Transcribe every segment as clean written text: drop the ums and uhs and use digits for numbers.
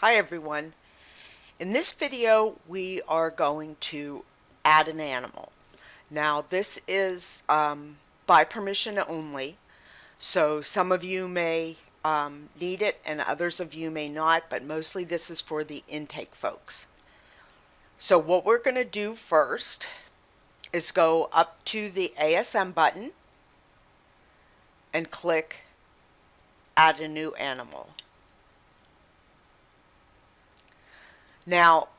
Hi everyone. In this video we are going to add an animal. Now this is by permission only, so some of you may need it and others of you may not, but mostly this is for the intake folks. So what we're going to do first is go up to the ASM button and click Add a New Animal. Now,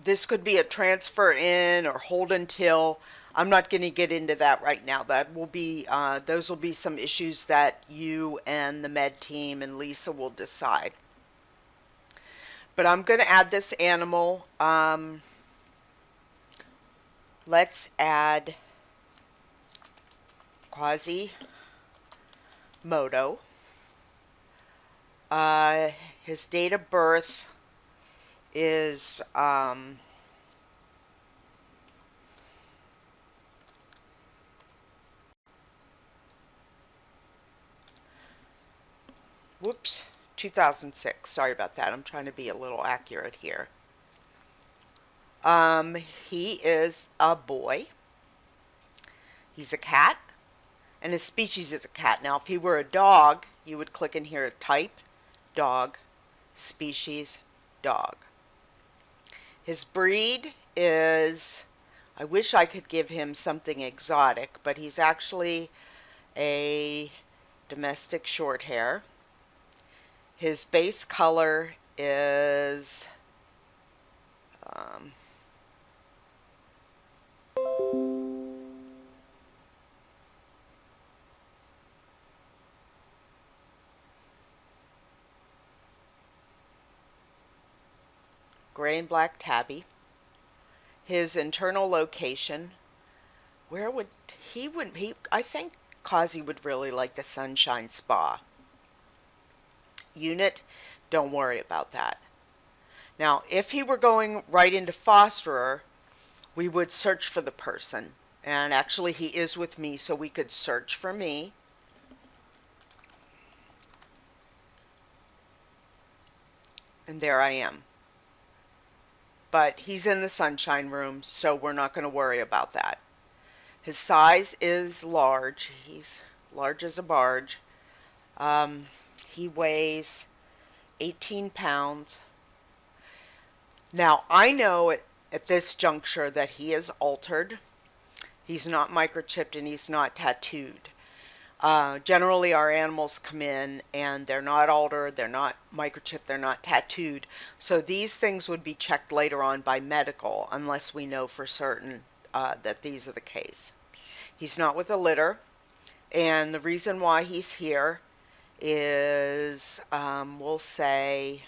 this could be a transfer in or hold until. I'm not going to get into that right now. That will be those will be some issues that you and the med team and Lisa will decide. But I'm going to add this animal. Let's add Quasimodo. His date of birth is whoops, 2006. Sorry about that. I'm trying to be a little accurate here. He is a boy. He's a cat, and his species is a cat. Now, if he were a dog, you would click in here, type, dog, species, dog. His breed is, I wish I could give him something exotic, but he's actually a domestic short hair. His base color is gray and black tabby. His internal location, where would he I think Kazi would really like the Sunshine Spa. Unit, don't worry about that. Now, if he were going right into fosterer, we would search for the person. And actually he is with me, so we could search for me. And there I am. But he's in the sunshine room, so we're not going to worry about that. His size is large. He's large as a barge. He weighs 18 pounds. Now, I know at this juncture that he is altered. He's not microchipped and he's not tattooed. Generally, our animals come in and they're not altered, they're not microchipped, they're not tattooed. So these things would be checked later on by medical unless we know for certain that these are the case. He's not with a litter, and the reason why he's here is, we'll say,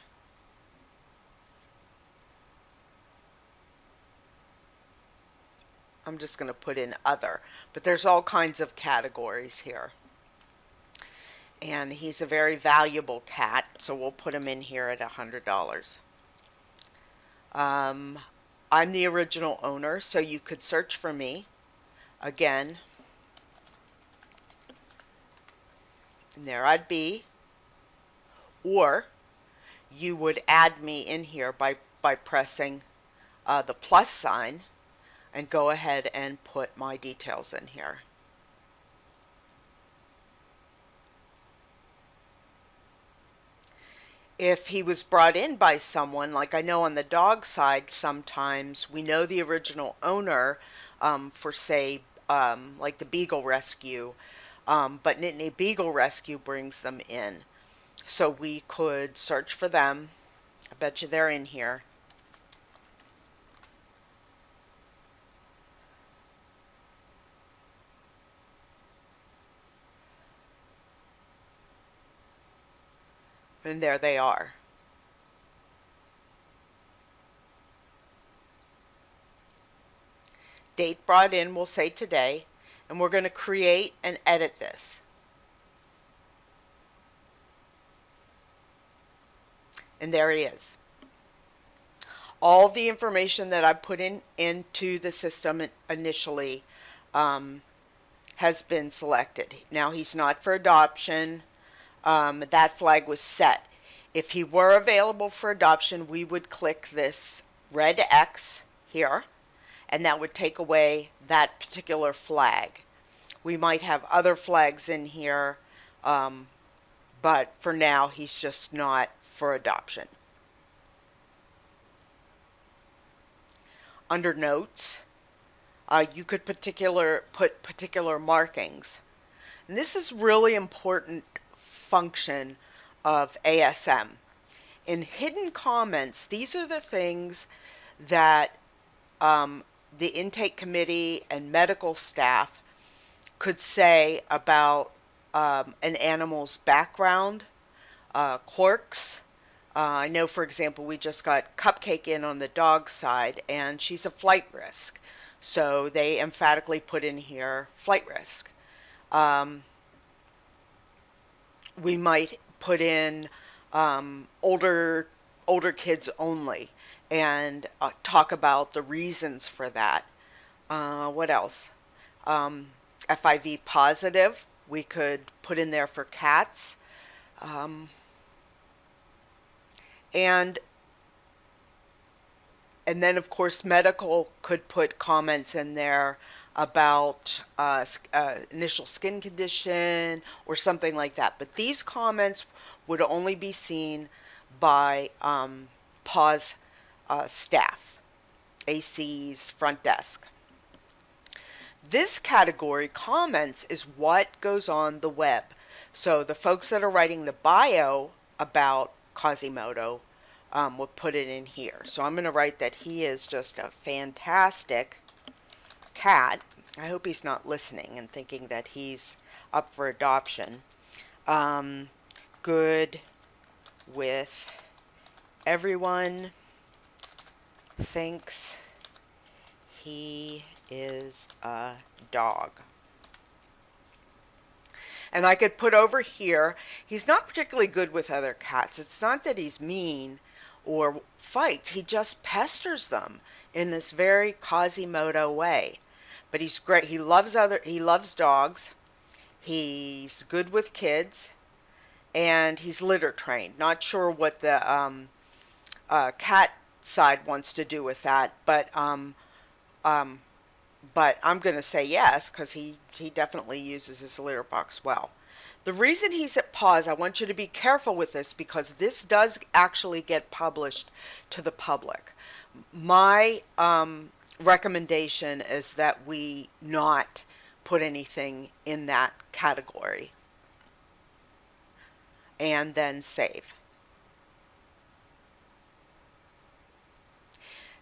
I'm just going to put in other, but there's all kinds of categories here. And he's a very valuable cat, so we'll put him in here at $100. I'm the original owner, so you could search for me again. And there I'd be. Or you would add me in here by pressing the plus sign and go ahead and put my details in here. If he was brought in by someone, like I know on the dog side, sometimes we know the original owner for, say, like the Beagle Rescue, but Nittany Beagle Rescue brings them in. So we could search for them. I bet you they're in here. And there they are. Date brought in, we'll say today, and we're going to create and edit this. And there he is. All of the information that I put into the system initially has been selected. Now he's not for adoption. That flag was set. If he were available for adoption, we would click this red X here, and that would take away that particular flag. We might have other flags in here, but for now, he's just not for adoption. Under notes, you could put particular markings. And this is really important function of ASM. In hidden comments, these are the things that the intake committee and medical staff could say about an animal's background, quirks. I know, for example, we just got Cupcake in on the dog side, and she's a flight risk. So they emphatically put in here flight risk. We might put in older kids only, and talk about the reasons for that. What else? FIV positive, we could put in there for cats. And then, of course, medical could put comments in there about initial skin condition or something like that. But these comments would only be seen by PAWS staff, ACs, front desk. This category, comments, is what goes on the web. So the folks that are writing the bio about Quasimodo will put it in here. So I'm going to write that he is just a fantastic cat. I hope he's not listening and thinking that he's up for adoption. Good with everyone, thinks he is a dog. And I could put over here, he's not particularly good with other cats. It's not that he's mean or fights, he just pesters them in this very Quasimodo way. But he's great. He loves dogs. He's good with kids, and he's litter trained. Not sure what the cat side wants to do with that, but I'm going to say yes, because he definitely uses his litter box well. The reason he's at PAWS, I want you to be careful with this, because this does actually get published to the public. My recommendation is that we not put anything in that category, and then save.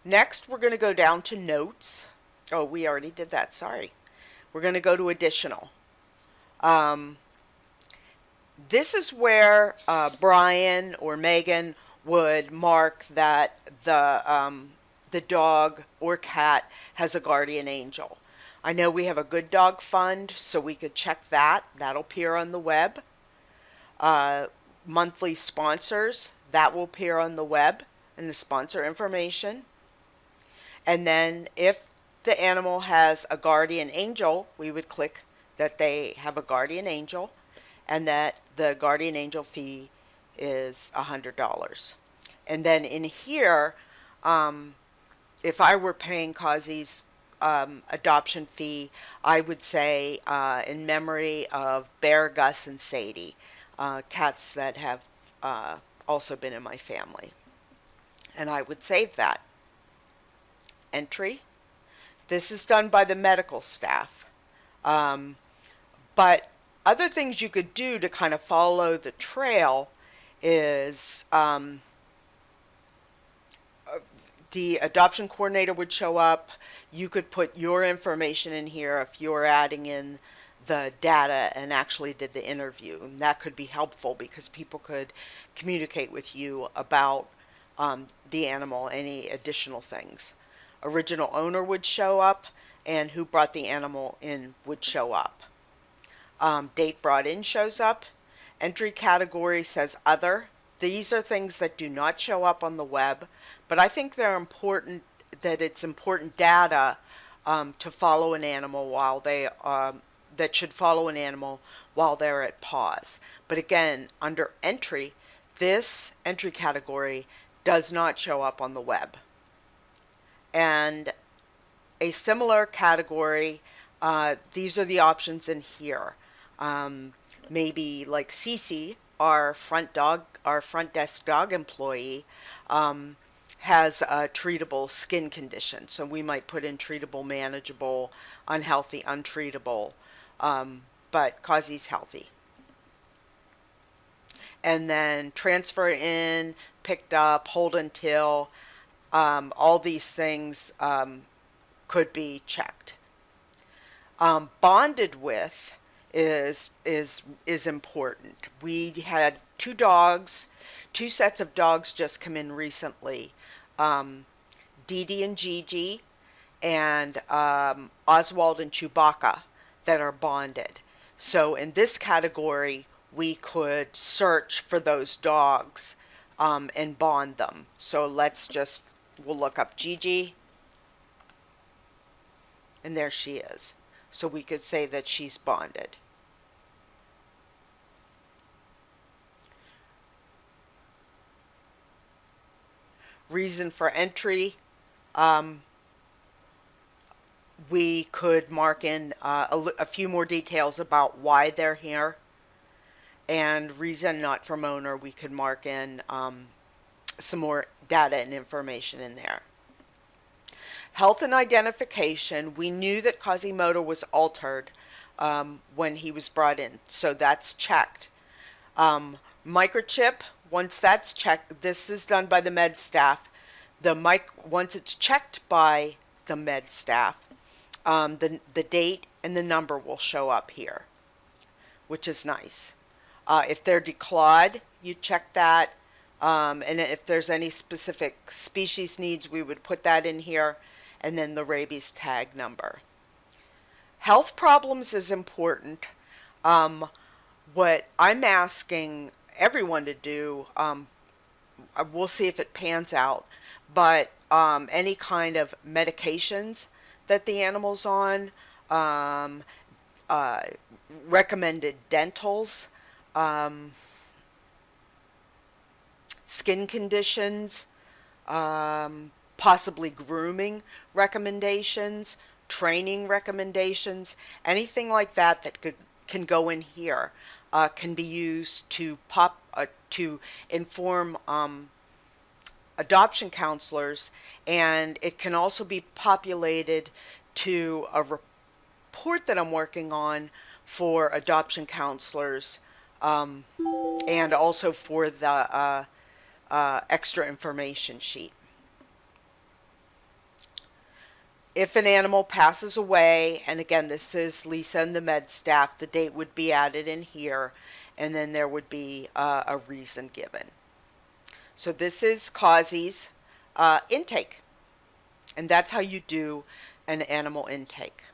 Next, we're going to go down to notes. Oh, we already did that, sorry. We're going to go to additional. This is where Brian or Megan would mark that the dog or cat has a guardian angel. I know we have a good dog fund, so we could check that. That'll appear on the web. Monthly sponsors, that will appear on the web in the sponsor information. And then if the animal has a guardian angel, we would click that they have a guardian angel, and that the guardian angel fee is $100. And then in here, if I were paying Kazi's adoption fee, I would say in memory of Bear, Gus, and Sadie, cats that have also been in my family. And I would save that. Entry. This is done by the medical staff. But other things you could do to kind of follow the trail is the adoption coordinator would show up. You could put your information in here if you're adding in the data and actually did the interview. And that could be helpful because people could communicate with you about the animal, any additional things. Original owner would show up, and who brought the animal in would show up. Date brought in shows up. Entry category says other. These are things that do not show up on the web, but I think they're important, that it's important data to follow an animal while they that should follow an animal while they're at PAWS. But again, under entry, This entry category does not show up on the web. And a similar category, these are the options in here. Maybe like Cece, our front desk dog employee, has a treatable skin condition. So we might put in treatable, manageable, unhealthy, untreatable, but Kazi's healthy. And then transfer in, picked up, hold until, all these things could be checked. Bonded with is important. We had two sets of dogs just come in recently. Dee Dee and Gigi and Oswald and Chewbacca that are bonded. So in this category, we could search for those dogs and bond them. So we'll look up Gigi, and there she is. So we could say that she's bonded. Reason for entry, we could mark in a few more details about why they're here. And reason not from owner, we could mark in some more data and information in there. Health and identification, we knew that Quasimodo was altered when he was brought in, so that's checked. Microchip, once that's checked, this is done by the med staff. Once it's checked by the med staff, the date and the number will show up here, which is nice. If they're declawed, you check that. And if there's any specific species needs, we would put that in here, and then the rabies tag number. Health problems is important. What I'm asking everyone to do, we'll see if it pans out, but any kind of medications that the animal's on, recommended dentals, skin conditions, possibly grooming recommendations, training recommendations, anything like that can go in here, can be used to inform adoption counselors, and it can also be populated to a report that I'm working on for adoption counselors, and also for the extra information sheet. If an animal passes away, and again, this is Lisa and the med staff, the date would be added in here, and then there would be a reason given. So this is Kazi's intake, and that's how you do an animal intake.